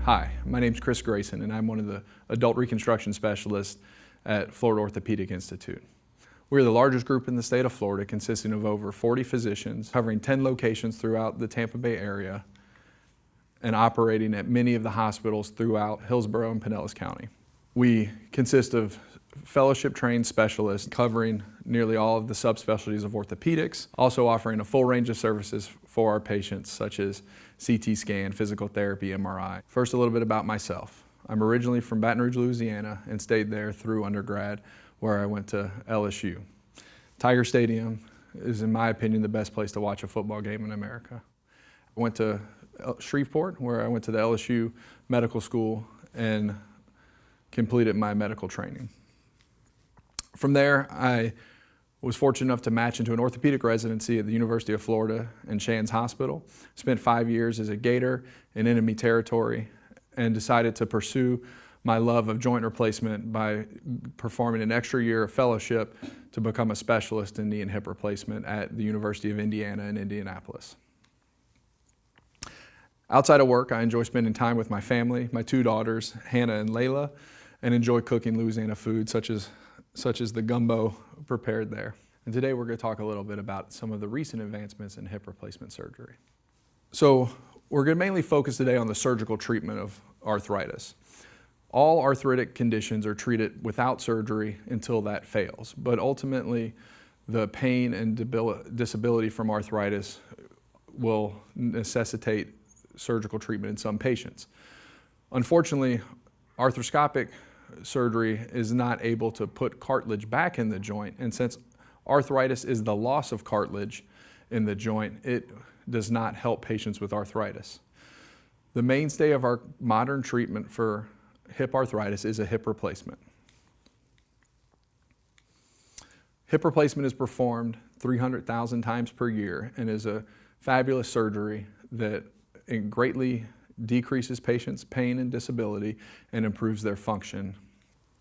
Hi, my name is Grayson, and I'm one of the adult reconstruction specialists at Florida Orthopedic Institute. We're the largest group in the state of Florida, consisting of over 40 physicians, covering 10 locations throughout the Tampa Bay area, and operating at many of the hospitals throughout Hillsborough and Pinellas County. We consist of fellowship-trained specialists covering nearly all of the subspecialties of orthopedics, also offering a full range of services for our patients, such as CT scan, physical therapy, MRI. First, a little bit about myself. I'm originally from Baton Rouge, Louisiana, and stayed there through undergrad, where I went to LSU. Tiger Stadium is, in my opinion, the best place to watch a football game in America. I went to Shreveport, where I went to the LSU Medical School and completed my medical training. From there, I was fortunate enough to match into an orthopedic residency at the University of Florida and Shands Hospital. Spent 5 years as a gator in enemy territory and decided to pursue my love of joint replacement by performing an extra year of fellowship to become a specialist in knee and hip replacement at the University of Indiana in Indianapolis. Outside of work, I enjoy spending time with my family, my 2 daughters, Hannah and Layla, and enjoy cooking Louisiana food such as the gumbo prepared there. And today we're going to talk a little bit about some of the recent advancements in hip replacement surgery. So we're going to mainly focus today on the surgical treatment of arthritis. All arthritic conditions are treated without surgery until that fails, but ultimately the pain and disability from arthritis will necessitate surgical treatment in some patients. Unfortunately, arthroscopic surgery is not able to put cartilage back in the joint, and since arthritis is the loss of cartilage in the joint, it does not help patients with arthritis. The mainstay of our modern treatment for hip arthritis is a hip replacement. Hip replacement is performed 300,000 times per year and is a fabulous surgery that greatly decreases patients' pain and disability and improves their function.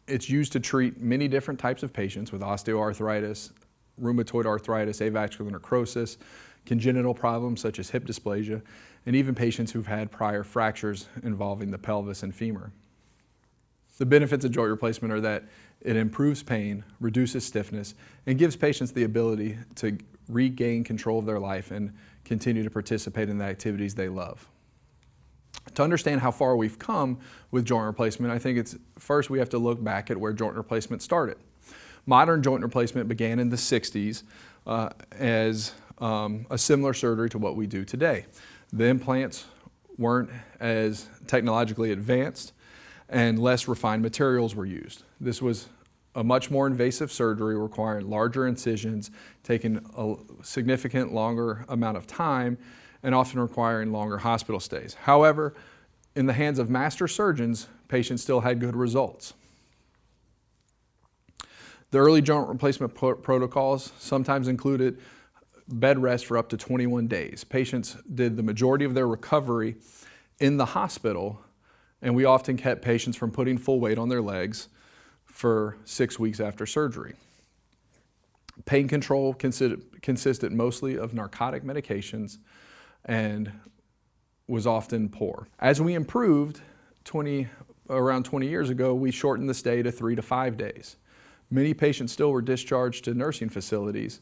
It's used to treat many different types of patients with osteoarthritis, rheumatoid arthritis, avascular necrosis, congenital problems such as hip dysplasia, and even patients who've had prior fractures involving the pelvis and femur. The benefits of joint replacement are that it improves pain, reduces stiffness, and gives patients the ability to regain control of their life and continue to participate in the activities they love. To understand how far we've come with joint replacement, I think first we have to look back at where joint replacement started. Modern joint replacement began in the 60s as a similar surgery to what we do today. The implants weren't as technologically advanced and less refined materials were used. This was a much more invasive surgery requiring larger incisions, taking a significant longer amount of time, and often requiring longer hospital stays. However, in the hands of master surgeons, patients still had good results. The early joint replacement protocols sometimes included bed rest for up to 21 days. Patients did the majority of their recovery in the hospital, and we often kept patients from putting full weight on their legs for 6 weeks after surgery. Pain control consisted mostly of narcotic medications and was often poor. As we improved around 20 years ago, we shortened the stay to 3 to 5 days. Many patients still were discharged to nursing facilities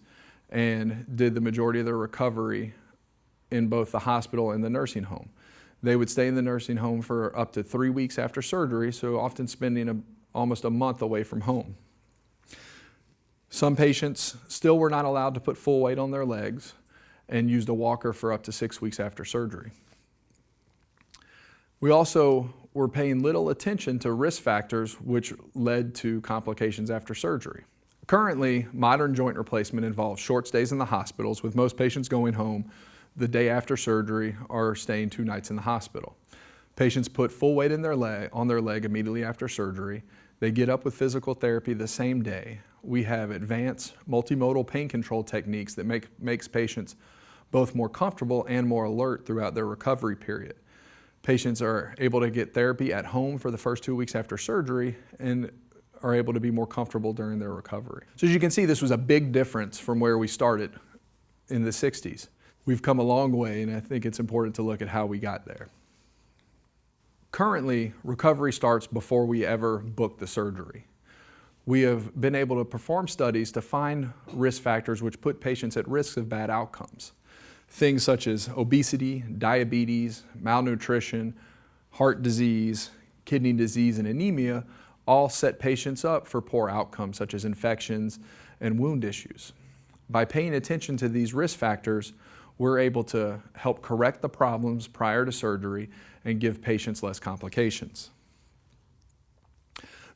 and did the majority of their recovery in both the hospital and the nursing home. They would stay in the nursing home for up to 3 weeks after surgery, so often spending almost a month away from home. Some patients still were not allowed to put full weight on their legs and used a walker for up to 6 weeks after surgery. We also were paying little attention to risk factors which led to complications after surgery. Currently, modern joint replacement involves short stays in the hospitals, with most patients going home the day after surgery or staying 2 nights in the hospital. Patients put full weight on their leg immediately after surgery. They get up with physical therapy the same day. We have advanced multimodal pain control techniques that makes patients both more comfortable and more alert throughout their recovery period. Patients are able to get therapy at home for the first 2 weeks after surgery and are able to be more comfortable during their recovery. So as you can see, this was a big difference from where we started in the 60s. We've come a long way, and I think it's important to look at how we got there. Currently, recovery starts before we ever book the surgery. We have been able to perform studies to find risk factors which put patients at risk of bad outcomes. Things such as obesity, diabetes, malnutrition, heart disease, kidney disease, and anemia all set patients up for poor outcomes such as infections and wound issues. By paying attention to these risk factors, we're able to help correct the problems prior to surgery and give patients less complications.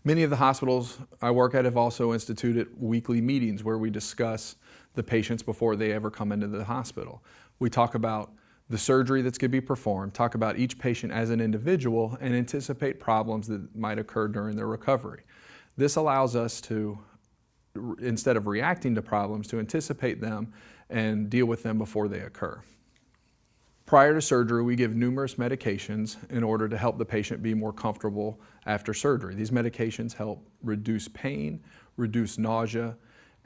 Many of the hospitals I work at have also instituted weekly meetings where we discuss the patients before they ever come into the hospital. We talk about the surgery that's going to be performed, talk about each patient as an individual, and anticipate problems that might occur during their recovery. This allows us to, instead of reacting to problems, to anticipate them and deal with them before they occur. Prior to surgery, we give numerous medications in order to help the patient be more comfortable after surgery. These medications help reduce pain, reduce nausea,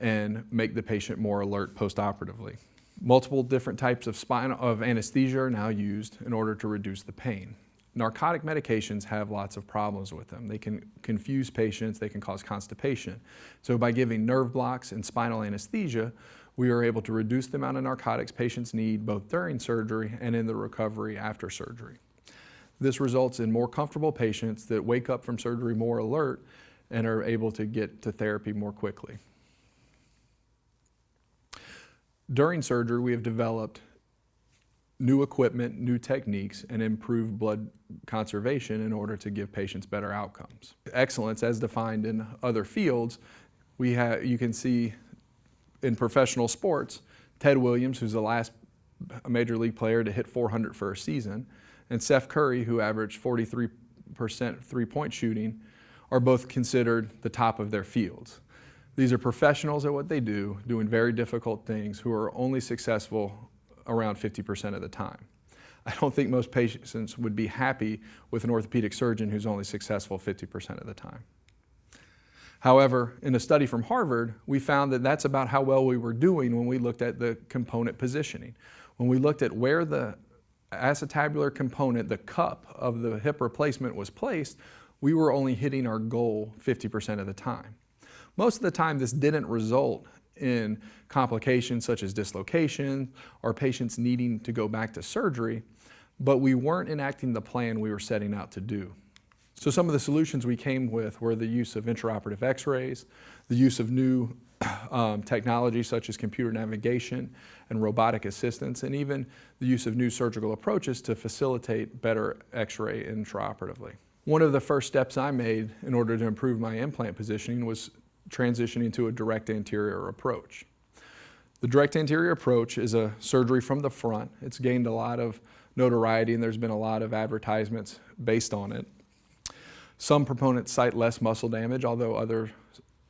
and make the patient more alert postoperatively. Multiple different types of anesthesia are now used in order to reduce the pain. Narcotic medications have lots of problems with them. They can confuse patients, they can cause constipation. So by giving nerve blocks and spinal anesthesia, we are able to reduce the amount of narcotics patients need both during surgery and in the recovery after surgery. This results in more comfortable patients that wake up from surgery more alert and are able to get to therapy more quickly. During surgery, we have developed new equipment, new techniques, and improved blood conservation in order to give patients better outcomes. Excellence, as defined in other fields, you can see in professional sports, Ted Williams, who's the last major league player to hit 400 for a season, and Steph Curry, who averaged 43% three-point shooting, are both considered the top of their fields. These are professionals at what they do, doing very difficult things, who are only successful around 50% of the time. I don't think most patients would be happy with an orthopedic surgeon who's only successful 50% of the time. However, in a study from Harvard, we found that that's about how well we were doing when we looked at the component positioning. When we looked at where the acetabular component, the cup of the hip replacement, was placed, we were only hitting our goal 50% of the time. Most of the time, this didn't result in complications such as dislocation or patients needing to go back to surgery, but we weren't enacting the plan we were setting out to do. So some of the solutions we came with were the use of intraoperative x-rays, the use of new technology such as computer navigation and robotic assistance, and even the use of new surgical approaches to facilitate better x-ray intraoperatively. One of the first steps I made in order to improve my implant positioning was transitioning to a direct anterior approach. The direct anterior approach is a surgery from the front. It's gained a lot of notoriety and there's been a lot of advertisements based on it. Some proponents cite less muscle damage, although other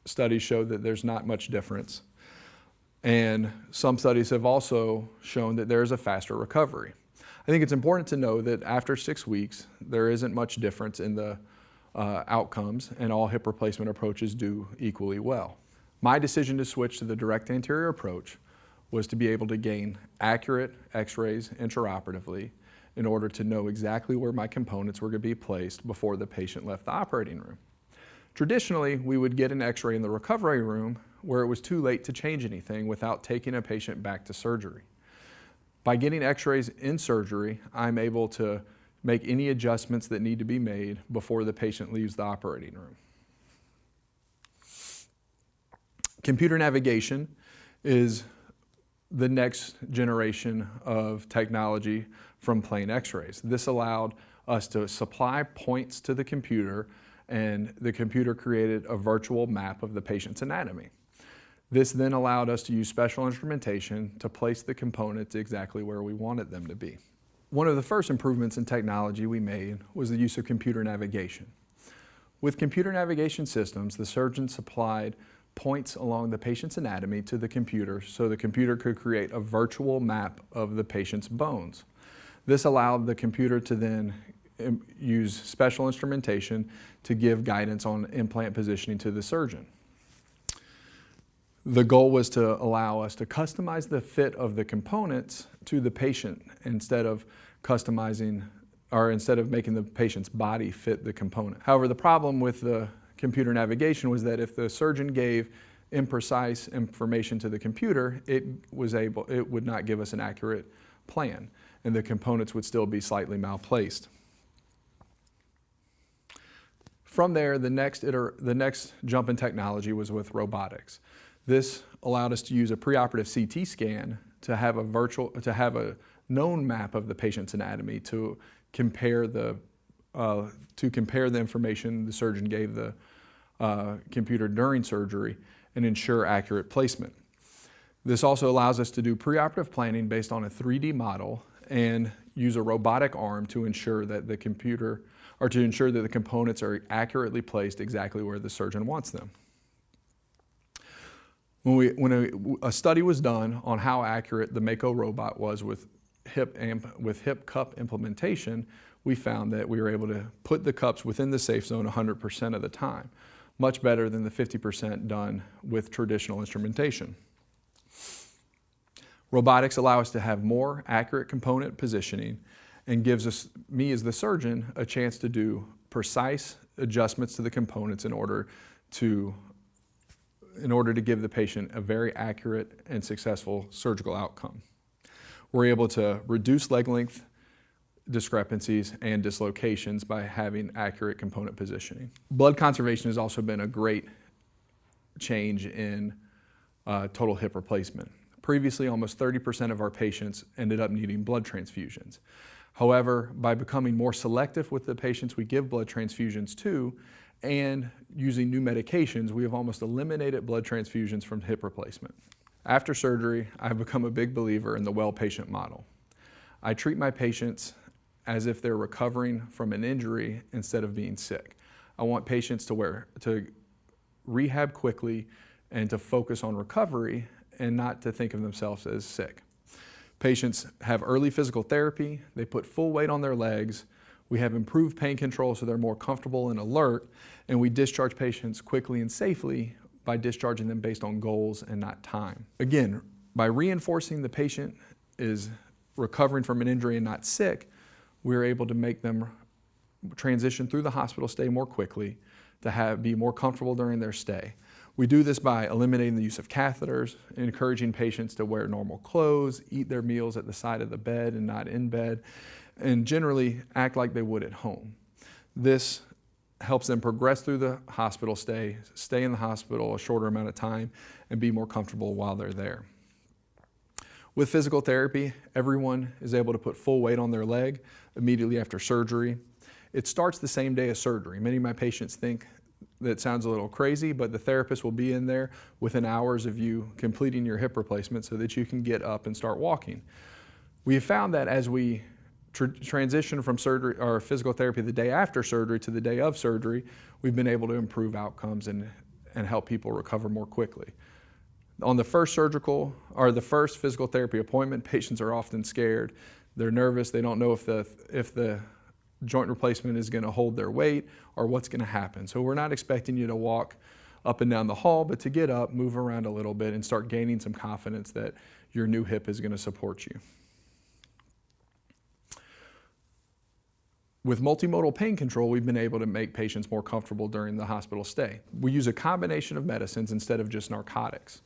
studies show that there's not much difference. And some studies have also shown that there is a faster recovery. I think it's important to know that after 6 weeks, there isn't much difference in the outcomes, and all hip replacement approaches do equally well. My decision to switch to the direct anterior approach was to be able to gain accurate x-rays intraoperatively in order to know exactly where my components were going to be placed before the patient left the operating room. Traditionally, we would get an x-ray in the recovery room where it was too late to change anything without taking a patient back to surgery. By getting x-rays in surgery, I'm able to make any adjustments that need to be made before the patient leaves the operating room. Computer navigation is the next generation of technology from plain x-rays. This allowed us to supply points to the computer, and the computer created a virtual map of the patient's anatomy. This then allowed us to use special instrumentation to place the components exactly where we wanted them to be. One of the first improvements in technology we made was the use of computer navigation. With computer navigation systems, the surgeon supplied points along the patient's anatomy to the computer so the computer could create a virtual map of the patient's bones. This allowed the computer to then use special instrumentation to give guidance on implant positioning to the surgeon. The goal was to allow us to customize the fit of the components to the patient instead of customizing or instead of making the patient's body fit the component. However, the problem with the computer navigation was that if the surgeon gave imprecise information to the computer, it would not give us an accurate plan, and the components would still be slightly malplaced. From there, the next jump in technology was with robotics. This allowed us to use a preoperative CT scan to have a known map of the patient's anatomy to compare the information the surgeon gave the computer during surgery and ensure accurate placement. This also allows us to do preoperative planning based on a 3D model and use a robotic arm to ensure that the components are accurately placed exactly where the surgeon wants them. When a study was done on how accurate the Mako robot was with hip cup implementation, we found that we were able to put the cups within the safe zone 100% of the time, much better than the 50% done with traditional instrumentation. Robotics allow us to have more accurate component positioning and gives me as the surgeon a chance to do precise adjustments to the components in order to give the patient a very accurate and successful surgical outcome. We're able to reduce leg length discrepancies and dislocations by having accurate component positioning. Blood conservation has also been a great change in total hip replacement. Previously, almost 30% of our patients ended up needing blood transfusions. However, by becoming more selective with the patients we give blood transfusions to and using new medications, we have almost eliminated blood transfusions from hip replacement. After surgery, I've become a big believer in the well patient model. I treat my patients as if they're recovering from an injury instead of being sick. I want patients to rehab quickly and to focus on recovery and not to think of themselves as sick. Patients have early physical therapy, they put full weight on their legs, we have improved pain control so they're more comfortable and alert, and we discharge patients quickly and safely by discharging them based on goals and not time. Again, by reinforcing the patient is recovering from an injury and not sick, we're able to make them transition through the hospital stay more quickly, to be more comfortable during their stay. We do this by eliminating the use of catheters, encouraging patients to wear normal clothes, eat their meals at the side of the bed and not in bed, and generally act like they would at home. This helps them progress through the hospital stay in the hospital a shorter amount of time, and be more comfortable while they're there. With physical therapy, everyone is able to put full weight on their leg immediately after surgery. It starts the same day as surgery. Many of my patients think that sounds a little crazy, but the therapist will be in there within hours of you completing your hip replacement so that you can get up and start walking. We have found that as we transition from surgery or physical therapy the day after surgery to the day of surgery, we've been able to improve outcomes and help people recover more quickly. On the first physical therapy appointment, patients are often scared. They're nervous. They don't know if the joint replacement is going to hold their weight or what's going to happen. So we're not expecting you to walk up and down the hall, but to get up, move around a little bit, and start gaining some confidence that your new hip is going to support you. With multimodal pain control, we've been able to make patients more comfortable during the hospital stay. We use a combination of medicines instead of just narcotics.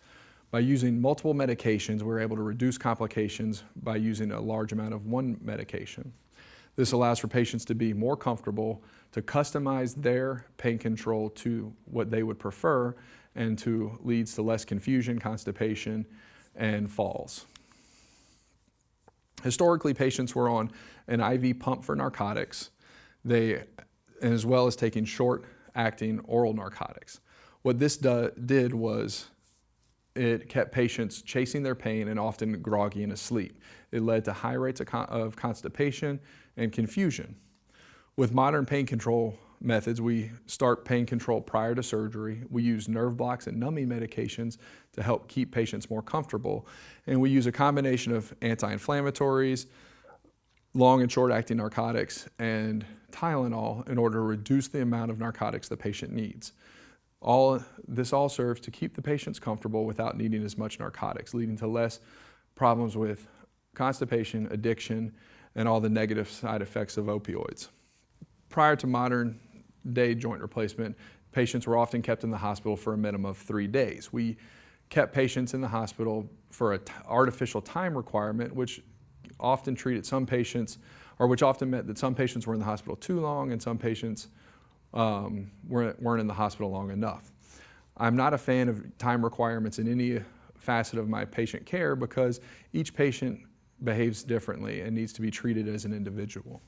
By using multiple medications, we're able to reduce complications by using a large amount of one medication. This allows for patients to be more comfortable, to customize their pain control to what they would prefer, and leads to less confusion, constipation, and falls. Historically, patients were on an IV pump for narcotics, as well as taking short-acting oral narcotics. What this did was it kept patients chasing their pain and often groggy and asleep. It led to high rates of constipation and confusion. With modern pain control methods, we start pain control prior to surgery. We use nerve blocks and numbing medications to help keep patients more comfortable. And we use a combination of anti-inflammatories, long and short-acting narcotics, and Tylenol in order to reduce the amount of narcotics the patient needs. This all serves to keep the patients comfortable without needing as much narcotics, leading to less problems with constipation, addiction, and all the negative side effects of opioids. Prior to modern day joint replacement, patients were often kept in the hospital for a minimum of 3 days. We kept patients in the hospital for an artificial time requirement, which often treated some patients, or which often meant that some patients were in the hospital too long and some patients weren't in the hospital long enough. I'm not a fan of time requirements in any facet of my patient care because each patient behaves differently and needs to be treated as an individual.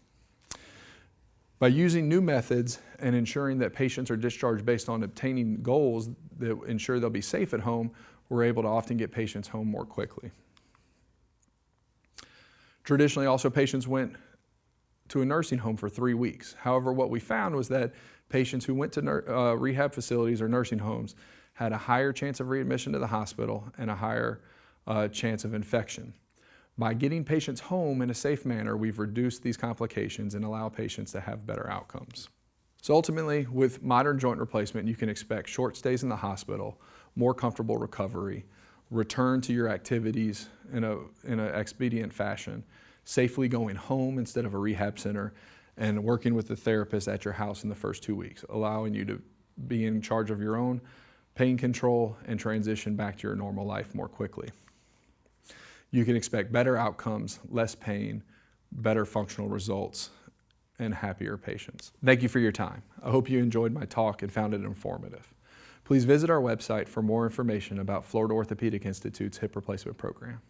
By using new methods and ensuring that patients are discharged based on obtaining goals that ensure they'll be safe at home, we're able to often get patients home more quickly. Traditionally, also patients went to a nursing home for 3 weeks. However, what we found was that patients who went to rehab facilities or nursing homes had a higher chance of readmission to the hospital and a higher chance of infection. By getting patients home in a safe manner, we've reduced these complications and allow patients to have better outcomes. So ultimately, with modern joint replacement, you can expect short stays in the hospital, more comfortable recovery, return to your activities in an expedient fashion, safely going home instead of a rehab center, and working with the therapist at your house in the first 2 weeks, allowing you to be in charge of your own pain control and transition back to your normal life more quickly. You can expect better outcomes, less pain, better functional results, and happier patients. Thank you for your time. I hope you enjoyed my talk and found it informative. Please visit our website for more information about Florida Orthopedic Institute's hip replacement program.